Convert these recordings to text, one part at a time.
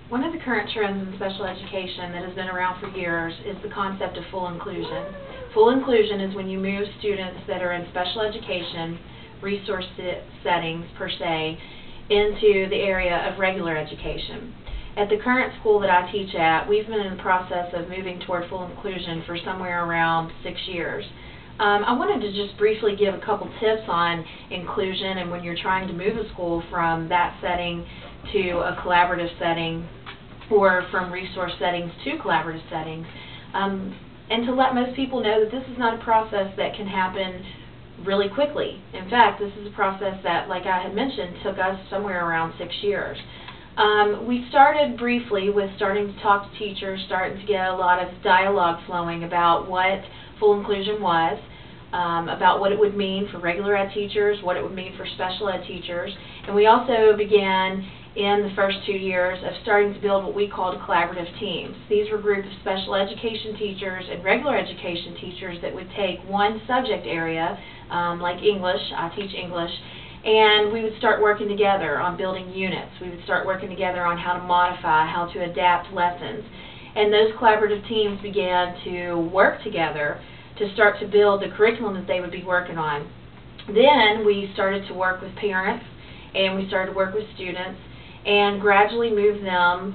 One of the current trends in special education that has been around for years is the concept of full inclusion. Full inclusion is when you move students that are in special education, resource settings per se, into the area of regular education. At the current school that I teach at, we've been in the process of moving toward full inclusion for somewhere around 6 years. I wanted to just briefly give a couple tips on inclusion and when you're trying to move a school from that setting to a collaborative setting or from resource settings to collaborative settings, and to let most people know that this is not a process that can happen really quickly. In fact, this is a process that, like I had mentioned, took us somewhere around 6 years. We started briefly with starting to talk to teachers, starting to get a lot of dialogue flowing about what full inclusion was, about what it would mean for regular ed teachers, what it would mean for special ed teachers, and we also began in the first 2 years of starting to build what we called collaborative teams. These were groups of special education teachers and regular education teachers that would take one subject area, like English, I teach English, and we would start working together on building units. We would start working together on how to modify, how to adapt lessons. And those collaborative teams began to work together to start to build the curriculum that they would be working on. Then we started to work with parents, and we started to work with students, and gradually move them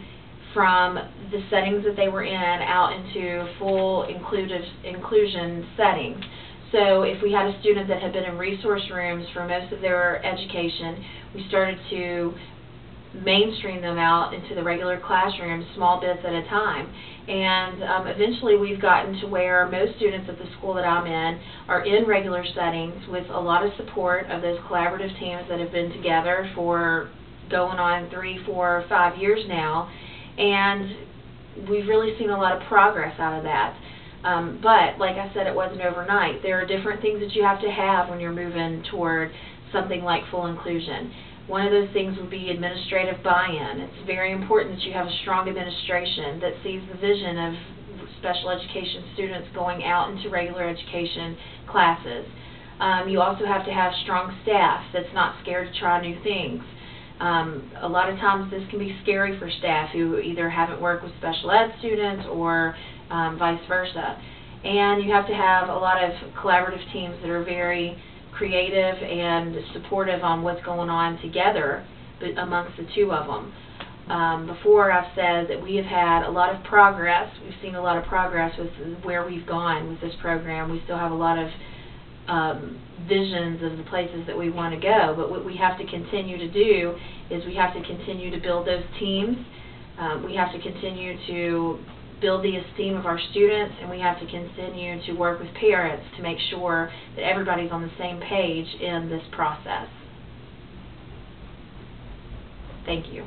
from the settings that they were in out into full inclusion settings. So if we had a student that had been in resource rooms for most of their education, we started to mainstream them out into the regular classroom, small bits at a time. And eventually we've gotten to where most students at the school that I'm in are in regular settings with a lot of support of those collaborative teams that have been together for going on 3, 4, 5 years now. And we've really seen a lot of progress out of that. But like I said, it wasn't overnight. There are different things that you have to have when you're moving toward something like full inclusion. One of those things would be administrative buy-in. It's very important that you have a strong administration that sees the vision of special education students going out into regular education classes. You also have to have strong staff that's not scared to try new things. A lot of times this can be scary for staff who either haven't worked with special ed students or vice versa. And you have to have a lot of collaborative teams that are very creative and supportive on what's going on together amongst the two of them. Before I've said that we have had a lot of progress. We've seen a lot of progress with where we've gone with this program. We still have a lot of visions of the places that we want to go, but what we have to continue to do is we have to continue to build those teams. We have to continue to build the esteem of our students, and we have to continue to work with parents to make sure that everybody's on the same page in this process. Thank you.